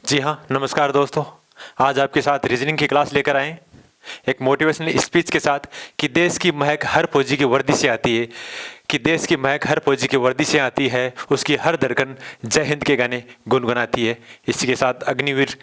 जी हाँ, नमस्कार दोस्तों। आज आपके साथ रीजनिंग की क्लास लेकर आए एक मोटिवेशनल स्पीच के साथ कि देश की महक हर फौजी की वर्दी से आती है, कि देश की महक हर फौजी की वर्दी से आती है, उसकी हर धड़कन जय हिंद के गाने गुनगुनाती है। इसी के साथ अग्निवीर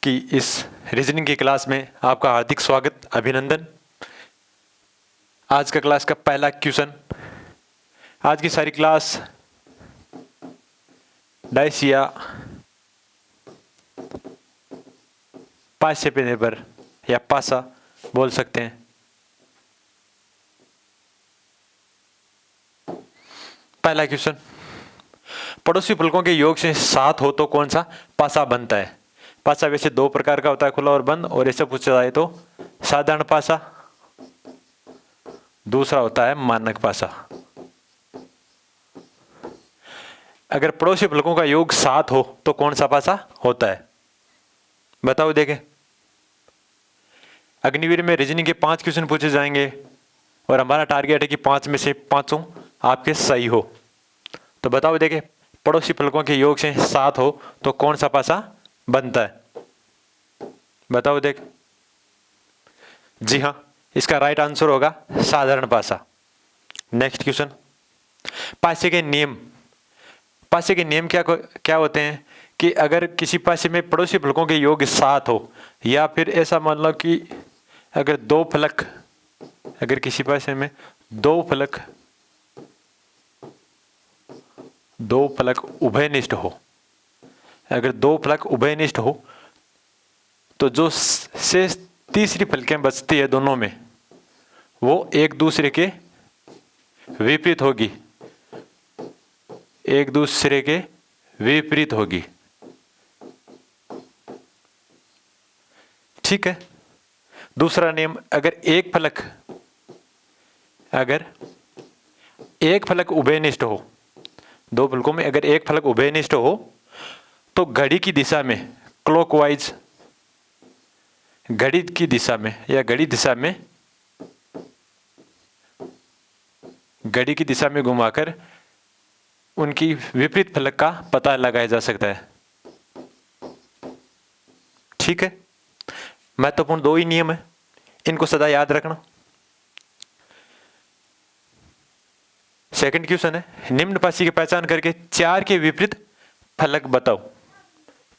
की इस रीजनिंग की क्लास में आपका हार्दिक स्वागत, अभिनंदन। आज का क्लास का पहला क्वेश्चन, आज की सारी क्लास डाइस या पासे पे निर्भर या पासा बोल सकते हैं। पहला क्वेश्चन, पड़ोसी फलकों के योग से 7 हो तो कौन सा पासा बनता है? पासा वैसे 2 प्रकार का होता है, खुला और बंद, और ऐसे पूछा जाए तो साधारण पासा, दूसरा होता है मानक पासा। अगर पड़ोसी फलकों का योग 7 हो तो कौन सा पासा होता है? बताओ देखें। अग्निवीर में रीजनिंग के 5 क्वेश्चन पूछे जाएंगे और हमारा टारगेट है कि 5 में से 5 आपके सही हो। तो बताओ देखें, पड़ोसी फलकों के योग से 7 हो तो कौन सा पासा बनता है? बताओ देख। जी हाँ, इसका राइट आंसर होगा साधारण पासा। नेक्स्ट क्वेश्चन, पासे के नियम। पासे के नियम क्या क्या होते हैं कि अगर किसी पासे में पड़ोसी फलकों के योग 7 हो, या फिर ऐसा मान लो कि अगर किसी पासे में दो फलक उभयनिष्ठ हो, अगर 2 फलक उभयनिष्ठ हो तो जो शेष तीसरी फलकें बचती है दोनों में, वो एक दूसरे के विपरीत होगी, एक दूसरे के विपरीत होगी। ठीक है। दूसरा नियम, अगर एक फलक उभयनिष्ठ हो, 2 फलकों में अगर एक फलक उभयनिष्ठ हो तो घड़ी की दिशा में क्लॉकवाइज, घड़ी दिशा में घुमाकर उनकी विपरीत फलक का पता लगाया जा सकता है। ठीक है। महत्वपूर्ण 2 ही नियम है, इनको सदा याद रखना। सेकंड क्वेश्चन है, निम्न पासी की पहचान करके 4 के विपरीत फलक बताओ।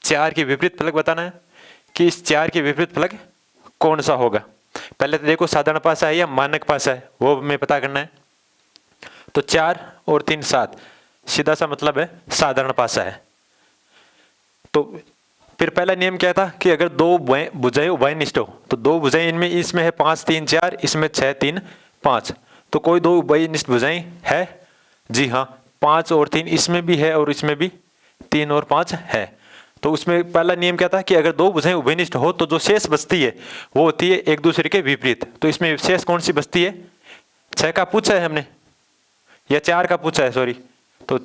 4 के विपरीत फलक बताना है कि इस 4 के विपरीत फलक कौन सा होगा। पहले तो देखो साधारण पासा है या मानक पासा है, वो हमें पता करना है। तो 4 और 3 7, सीधा सा मतलब है साधारण पासा है। तो फिर पहला नियम क्या था कि अगर 2 भुजाएं उभयनिष्ठ हो तो 2 भुजाएं इनमें, इसमें है 5 3 4, इसमें 6 3 5, तो कोई 2 उभयनिष्ठ भुजाएं है? जी हाँ, 5 और 3 इसमें भी है और इसमें भी 3 और 5 है। तो उसमें पहला नियम क्या था कि अगर 2 भुजाएं उभयनिष्ठ हो तो जो शेष बचती है वो होती है एक दूसरे के विपरीत। तो इसमें शेष कौन सी बचती है? 6 का पूछा है हमने या 4 का पूछा है, सॉरी। तो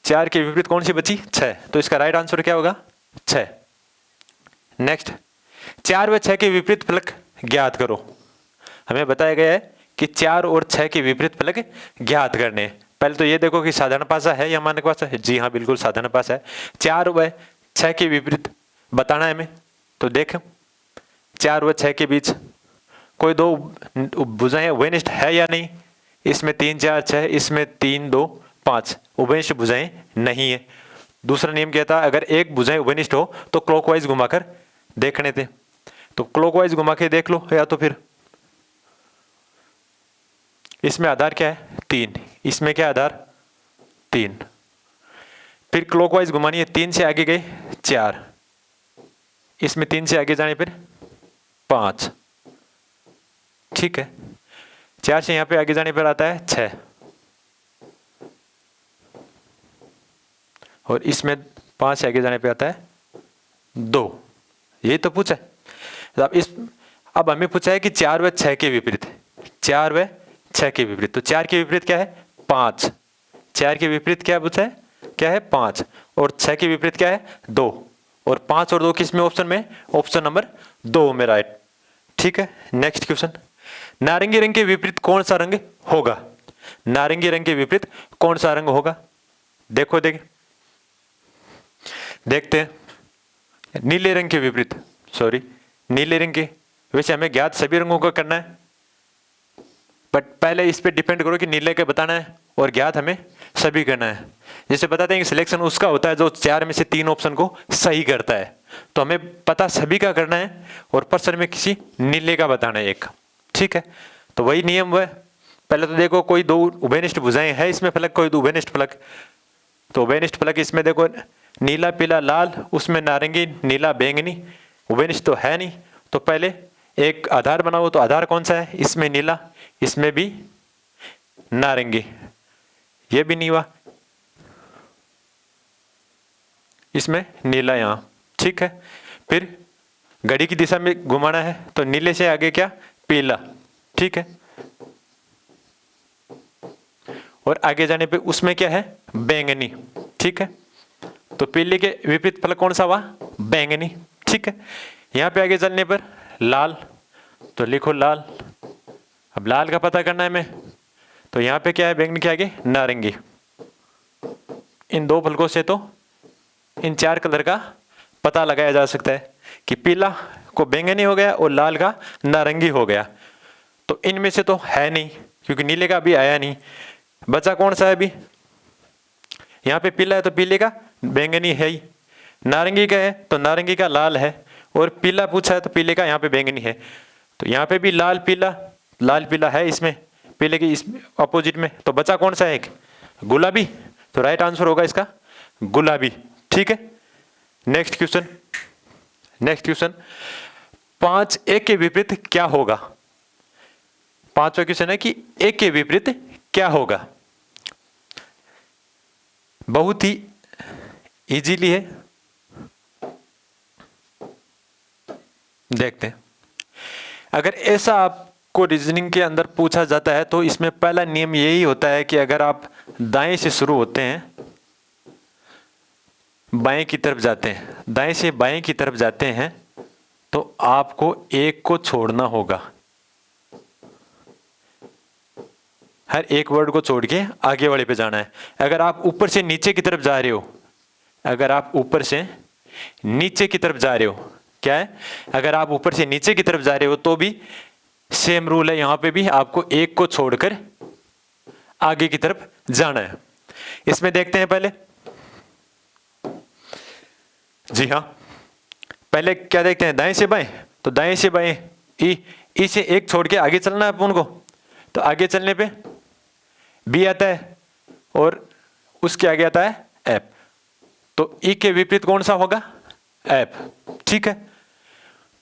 4 के विपरीत कौन सी बची? 6। तो इसका राइट आंसर क्या होगा? 6। नेक्स्ट, 4 व 6 के विपरीत फलक ज्ञात करो। हमें बताया गया है कि 4 और 6 के विपरीत फलक ज्ञात करने। पहले तो ये देखो कि साधारण पासा है या मानक पासा है। जी हाँ, बिल्कुल साधारण पासा है। 4 व 6 के विपरीत बताना है हमें। तो देख, 4 व 6 के बीच कोई 2 भुजाएं उभयनिष्ठ है या नहीं? इसमें 3 4 6, इसमें 3 2 5, उभयनिष्ठ भुजाएं नहीं है। दूसरा नियम क्या था? अगर एक भुजाएं उभयनिष्ठ हो तो क्लॉकवाइज घुमाकर देखने थे। तो क्लॉकवाइज घुमा के देख लो, या तो फिर इसमें आधार क्या है? 3, इसमें क्या आधार? 3। फिर क्लॉकवाइज घुमानी है, 3 से आगे गए 4, इसमें 3 से आगे जाने पर 5। ठीक है। 4 से यहां पे आगे जाने पर आता है 6, और इसमें 5 से आगे जाने पे आता है 2। यही तो पूछा है। अब हमें पूछा है कि 4 व 6 के विपरीत, 4 व 6 के विपरीत। तो 4 के विपरीत क्या है? 5। 4 के विपरीत क्या पूछा है? क्या है? 5। और 6 के विपरीत क्या है? 2। और 5 और 2 किस में ऑप्शन में? ऑप्शन नंबर 2 में, राइट। ठीक है। नेक्स्ट क्वेश्चन, नारंगी रंग के विपरीत कौन सा रंग होगा? नारंगी रंग के विपरीत कौन सा रंग होगा? देखते हैं। नीले रंग के विपरीत, सॉरी नीले रंग के, वैसे हमें ज्ञात सभी रंगों का करना है, बट पहले इस पे डिपेंड करो कि नीले का बताना है और ज्ञात हमें सभी करना है। जैसे बताते हैं कि सिलेक्शन उसका होता है जो 4 में से 3 ऑप्शन को सही करता है, तो हमें पता सभी का करना है और प्रश्न में किसी नीले का बताना है एक, ठीक है। तो वही नियम है। पहले तो देखो कोई दो उभयनिष्ठ भुजाएं है इसमें फलक, कोई दो उभयनिष्ठ फलक, तो उभयनिष्ठ फलक इसमें देखो नीला पीला लाल, उसमें नारंगी नीला बैंगनी, उभयनिष्ठ तो है नहीं, तो पहले एक आधार बनाओ। तो आधार कौन सा है, इसमें नीला, इसमें भी नारंगी, ये भी नहीं हुआ, इसमें नीला यहाँ, ठीक है। फिर घड़ी की दिशा में घुमाना है तो नीले से आगे क्या, पीला, ठीक है। और आगे जाने पे उसमें क्या है, बैंगनी, ठीक है। तो पीले के विपरीत फलक कौन सा हुआ, बैंगनी, ठीक है। यहाँ पे आगे चलने पर लाल, तो लिखो लाल। अब लाल का पता करना है हमें, तो यहाँ पे क्या है, बैंगनी के आगे नारंगी। इन दो फलकों से तो इन 4 कलर का पता लगाया जा सकता है कि पीला को बैंगनी हो गया और लाल का नारंगी हो गया। तो इनमें से तो है नहीं क्योंकि नीले का अभी आया नहीं, बचा कौन सा है अभी, यहाँ पे पीला है तो पीले का बैंगनी है ही, नारंगी का है तो नारंगी का लाल है, और पीला पूछा है तो पीले का यहाँ पे बैंगनी है। तो यहाँ पे भी लाल पीला है इसमें, पीले की इसमें अपोजिट में, तो बचा कौन सा है, एक गुलाबी। तो राइट आंसर होगा इसका गुलाबी, ठीक है। नेक्स्ट क्वेश्चन 5 एक के विपरीत क्या होगा। 5वां क्वेश्चन है कि एक के विपरीत क्या होगा। बहुत ही इजीली है, देखते हैं। अगर ऐसा आपको रीजनिंग के अंदर पूछा जाता है तो इसमें पहला नियम यही होता है कि अगर आप दाएं से शुरू होते हैं, बाएं की तरफ जाते हैं, दाएं से बाएं की तरफ जाते हैं, तो आपको एक को छोड़ना होगा, हर एक वर्ड को छोड़ के आगे वाले पे जाना है। अगर आप ऊपर से नीचे की तरफ जा रहे हो, अगर आप ऊपर से नीचे की तरफ जा रहे हो, क्या है, अगर आप ऊपर से नीचे की तरफ जा रहे हो तो भी सेम रूल है, यहां पे भी आपको एक को छोड़कर आगे की तरफ जाना है। इसमें देखते हैं पहले, जी हाँ, पहले क्या देखते हैं, दाएं से बाएं, तो दाएं से बाएं ई से एक छोड़ के आगे चलना है अपन को, तो आगे चलने पे बी आता है और उसके आगे आता है एफ, तो ई के विपरीत कौन सा होगा, एफ, ठीक है।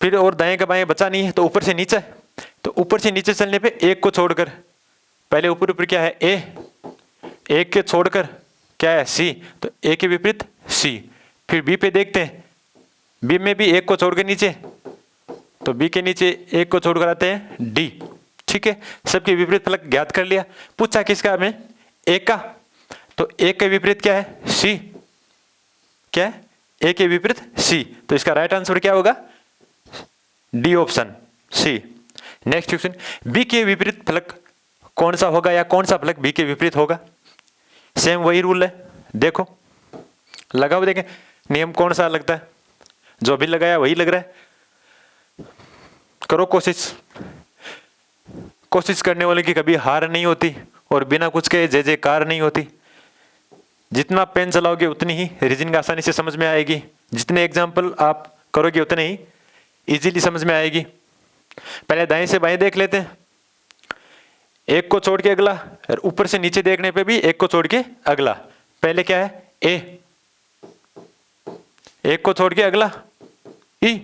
फिर और दाएं का बाएं बचा नहीं है, तो ऊपर से नीचे, तो ऊपर से नीचे चलने पे एक को छोड़कर, पहले ऊपर ऊपर क्या है ए, एक के छोड़कर क्या है सी, तो ए के विपरीत सी। फिर बी पे देखते हैं, बी में भी एक को छोड़कर नीचे, तो बी के नीचे एक को छोड़कर आते हैं डी, ठीक है। सबके विपरीत फलक ज्ञात कर लिया। पूछा किसका हमें, एक का, तो एक के विपरीत क्या है, सी, क्या है, ए के विपरीत सी, तो इसका राइट आंसर क्या होगा, D option C. Next question, B के विपरीत फलक कौन सा होगा, या कौन सा फलक बी के विपरीत होगा। सेम वही रूल है, देखो लगाओ, देखें नियम कौन सा लगता है, जो भी लगाया वही लग रहा है। करो कोशिश करने वाले की कभी हार नहीं होती, और बिना कुछ के जय जयकार नहीं होती। जितना पेन चलाओगे उतनी ही रीजनिंग आसानी से समझ में आएगी, जितने एग्जाम्पल आप करोगे उतने ही इजीली समझ में आएगी। पहले दाएं से बाएं देख लेते हैं, एक को छोड़ के अगला, और ऊपर से नीचे देखने पे भी एक को छोड़ के अगला। पहले क्या है ए, एक को छोड़ के अगला ई,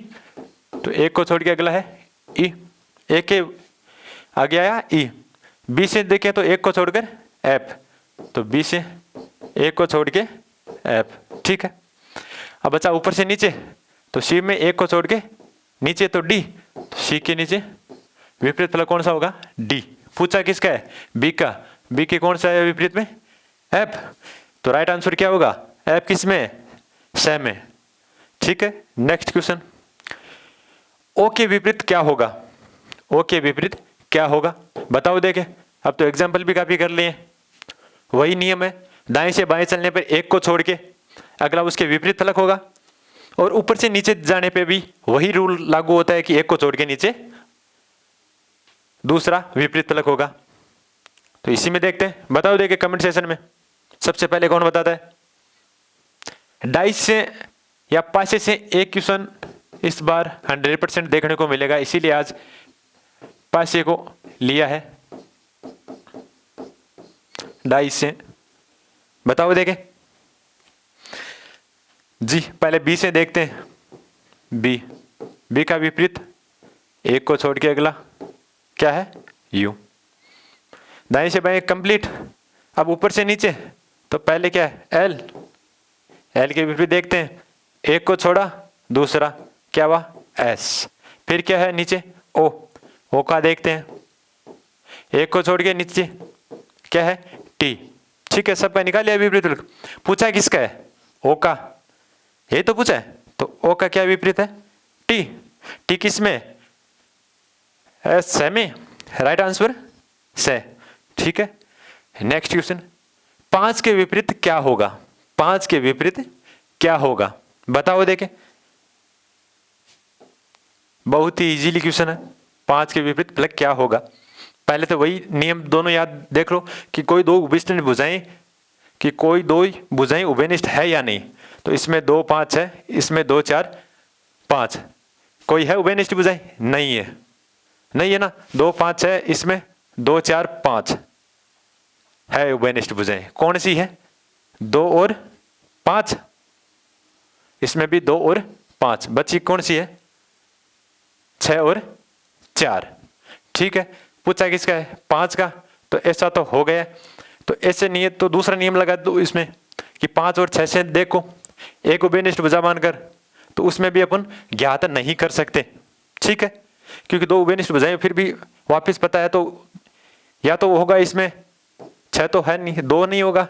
तो एक को छोड़ के अगला है ई, एक के आगे आया ई। बी से देखें तो एक को छोड़कर एफ, तो बी से एक को छोड़ के एफ, ठीक है। अब बचा ऊपर से नीचे, तो सी में एक को छोड़ के नीचे तो डी, तो सी के नीचे विपरीत फलक कौन सा होगा, डी। पूछा किसका है, बी का, बी के कौन सा है विपरीत में, एफ, तो राइट आंसर क्या होगा, एफ किस में, सेम में, ठीक है। नेक्स्ट क्वेश्चन, ओ के विपरीत क्या होगा, ओ के विपरीत क्या होगा बताओ, देखे। अब तो एग्जाम्पल भी काफी कर लिए, वही नियम है, दाएं से बाएं चलने पर एक को छोड़ के अगला उसके विपरीत फलक होगा, और ऊपर से नीचे जाने पे भी वही रूल लागू होता है कि एक को छोड़ के नीचे दूसरा विपरीत फलक होगा। तो इसी में देखते हैं, बताओ देखिए कमेंट सेशन में सबसे पहले कौन बताता है। डाइस से या पासे से एक क्वेश्चन इस बार 100% देखने को मिलेगा, इसीलिए आज पासे को लिया है। डाइस से बताओ देखें जी। पहले बी से देखते हैं। बी का विपरीत एक को छोड़ के अगला क्या है, यू। दाएं से बाएं कंप्लीट। अब ऊपर से नीचे तो पहले क्या है, एल के विपरीत देखते हैं, एक को छोड़ा दूसरा क्या हुआ, एस। फिर क्या है नीचे, ओ का देखते हैं, एक को छोड़ के नीचे क्या है, टी। ठीक है, सबका निकाल लिया विपरीत फलक। पूछा किसका है, ओ का, ये तो पूछा है। तो ओ का क्या विपरीत है, टी किस में, से में, राइट आंसर से। ठीक है, नेक्स्ट क्वेश्चन, 5 के विपरीत क्या होगा, 5 के विपरीत क्या होगा बताओ देखें। बहुत ही इजीली क्वेश्चन है, 5 के विपरीत फलक क्या होगा। पहले तो वही नियम दोनों याद देख लो कि कोई दो उभयनिष्ठ भुजाएं, कि कोई दो भुजाएं उभयनिष्ठ है या नहीं। तो इसमें 2 5 है, इसमें 2 4 5, कोई है उभयनिष्ठ भुजाएं, नहीं है, नहीं है ना। 2 5 है, इसमें 2 4 5 है उभयनिष्ठ भुजाएं। कौन सी है, 2 और 5, इसमें भी 2 और 5, बची कौन सी है, 6 और 4। ठीक है, पूछा किसका है, 5 का। तो ऐसा तो हो गया, तो ऐसे नहीं है तो दूसरा नियम लगा दो इसमें कि 5 और 6 से देखो एक उभयनिष्ठ भुजा मानकर, तो उसमें भी अपन ज्ञात नहीं कर सकते। ठीक है, क्योंकि 2 उभयनिष्ठ भुजाएं फिर भी वापस पता है, तो या तो होगा इसमें 6 तो है नहीं, 2 नहीं होगा,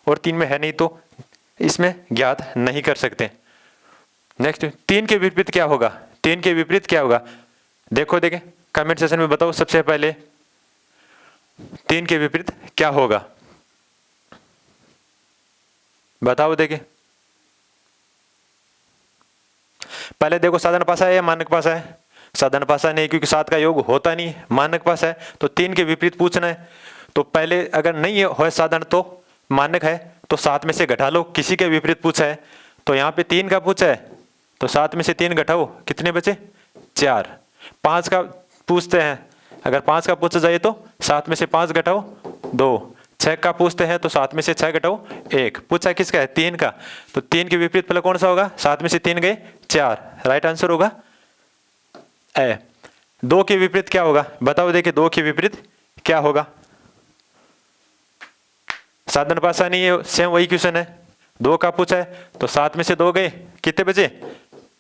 और 3 में है नहीं, तो इसमें ज्ञात नहीं कर सकते। नेक्स्ट, 3 के विपरीत क्या होगा, 3 के विपरीत क्या होगा देखो देखें कमेंट सेशन में बताओ। सबसे पहले 3 के विपरीत क्या होगा बताओ देखें। पहले देखो साधारण पासा है या मानक पासा है, साधारण पासा नहीं, क्योंकि 7 का योग होता नहीं, मानक पासा है। तो 3 के विपरीत पूछना है, तो पहले अगर नहीं हो साधारण तो मानक है, तो 7 में से घटा लो। किसी के विपरीत पूछा है, तो यहाँ पे 3 का पूछा है, तो 7 में से 3 घटाओ, कितने बचे, 4। 5 का पूछते हैं, अगर 5 का पूछा जाए तो 7 में से 5 घटाओ 2। 6 का पूछते हैं तो 7 में से 6 घटाओ 1। पूछा किसका है, 3 का। तो 3 के विपरीत फलक कौन सा होगा, 7 में से 3 गए 4, राइट आंसर होगा ए। 2 के विपरीत क्या होगा बताओ देखिए, 2 के विपरीत क्या होगा। साधारण पासा नहीं है, सेम वही क्वेश्चन है। 2 का पूछा है तो 7 में से 2 गए, कितने बचे,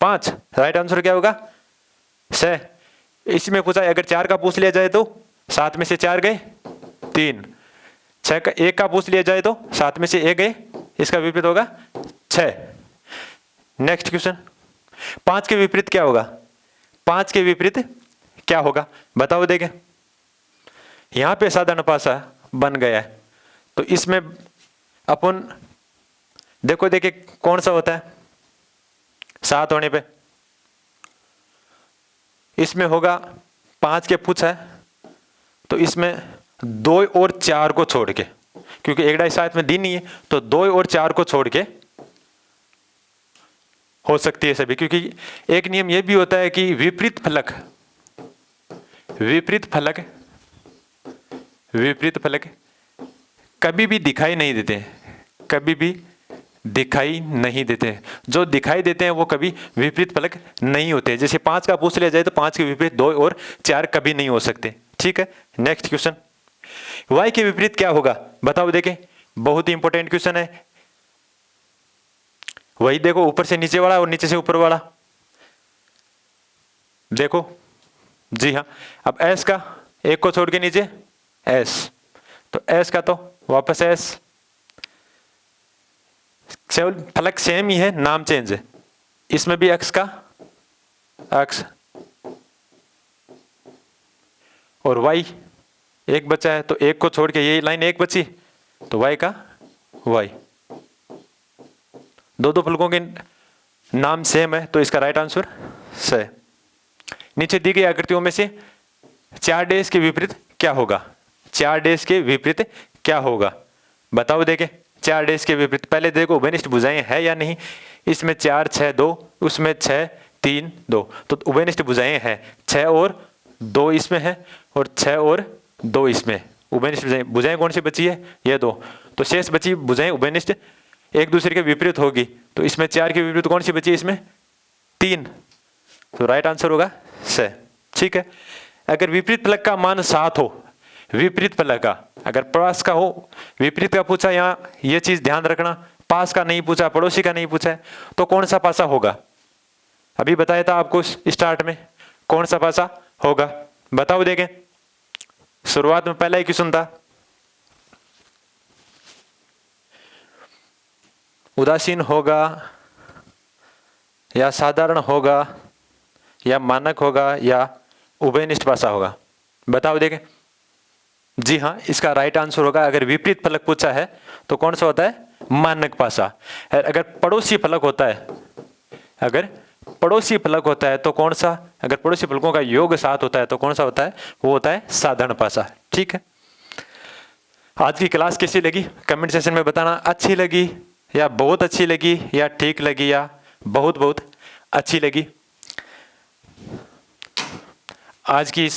5, राइट आंसर क्या होगा से। इसमें पूछा अगर 4 का पूछ लिया जाए तो 7 में से 4 गए 3। 6 का 1 का पूछ लिया जाए तो 7 में से 1 गए, इसका विपरीत होगा 6। नेक्स्ट क्वेश्चन, 5 के विपरीत क्या होगा, 5 के विपरीत क्या होगा बताओ देखें। यहां पे साधारण पासा बन गया है, तो इसमें अपन देखो देखिए कौन सा होता है, 7 होने पे इसमें होगा 5 के पूछा है, तो इसमें 2 और 4 को छोड़ के, क्योंकि 1 7 में दी नहीं है, तो 2 और 4 को छोड़ के हो सकती है सभी। क्योंकि एक नियम यह भी होता है कि विपरीत फलक कभी भी दिखाई नहीं देते, कभी भी दिखाई नहीं देते। जो दिखाई देते हैं वो कभी विपरीत फलक नहीं होते। जैसे 5 का पूछ लिया जाए तो 5 के विपरीत 2 और 4 कभी नहीं हो सकते। ठीक है, नेक्स्ट क्वेश्चन, y के विपरीत क्या होगा बताओ देखें। बहुत ही इंपॉर्टेंट क्वेश्चन है। वही देखो, ऊपर से नीचे वाला और नीचे से ऊपर वाला देखो। जी हाँ, अब s का, एक को छोड़ के नीचे s, तो s का तो वापस s, फलक सेम ही है, नाम चेंज है। इसमें भी x का x और y एक बचा है, तो एक को छोड़ के यही लाइन एक बची, तो y का y। दो फलकों के नाम सेम है तो इसका राइट आंसर स। नीचे दी गई आकृतियों में से 4 डैश के विपरीत क्या होगा? 4 डैश के विपरीत क्या होगा बताओ। देखे 4 डैश के विपरीत, पहले देखो उभयनिष्ठ भुजाएं है या नहीं। इसमें 4 6 2, उसमें 6 3 2, तो उभयनिष्ठ भुजाएं हैं। 6 और 2 इसमें है और 6 और 2 इसमें। उभयनिष्ठ भुजाएं कौन सी बची है? ये 2। तो शेष बची भुजाएं उभयनिष्ठ एक दूसरे के विपरीत होगी। तो इसमें 4 के विपरीत कौन सी बची है? इसमें 3। तो राइट आंसर होगा स। ठीक है। अगर विपरीत फलक का मान 7 हो, विपरीत फलक का, अगर पास का हो, विपरीत का पूछा, यहाँ ये चीज ध्यान रखना, पास का नहीं पूछा, पड़ोसी का नहीं पूछा है, तो कौन सा पासा होगा? अभी बताया था आपको स्टार्ट में, कौन सा पासा होगा बताओ। देखें शुरुआत में पहला ही क्वेश्चन था, उदासीन होगा या साधारण होगा या मानक होगा या उभयनिष्ठ पासा होगा बताओ। देखें जी हाँ, इसका राइट आंसर होगा, अगर विपरीत फलक पूछा है तो कौन सा होता है? मानक पासा। अगर पड़ोसी फलक होता है, अगर पड़ोसी फलक होता है तो कौन सा? अगर पड़ोसी फलकों का योग 7 होता है तो कौन सा होता है? वो होता है साधारण पासा। ठीक है। आज की क्लास कैसी लगी कमेंट सेक्शन में बताना। अच्छी लगी या बहुत अच्छी लगी या ठीक लगी या बहुत बहुत अच्छी लगी। आज की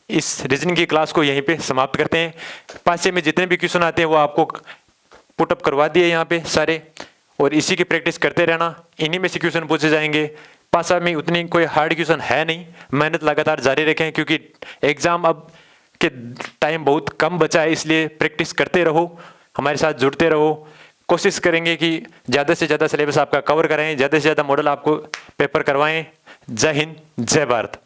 इस रीजनिंग की क्लास को यहीं पे समाप्त करते हैं। पासे में जितने भी क्वेश्चन आते हैं वो आपको पुटअप करवा दिए यहाँ पे सारे, और इसी की प्रैक्टिस करते रहना। इन्हीं में से क्वेश्चन पूछे जाएंगे। पासा में उतनी कोई हार्ड क्वेश्चन है नहीं, मेहनत लगातार जारी रखें क्योंकि एग्जाम अब के टाइम बहुत कम बचा है, इसलिए प्रैक्टिस करते रहो, हमारे साथ जुड़ते रहो। कोशिश करेंगे कि ज़्यादा से ज़्यादा सिलेबस आपका कवर कराएं, ज़्यादा से ज़्यादा मॉडल आपको पेपर करवाएं। जय हिंद, जय भारत।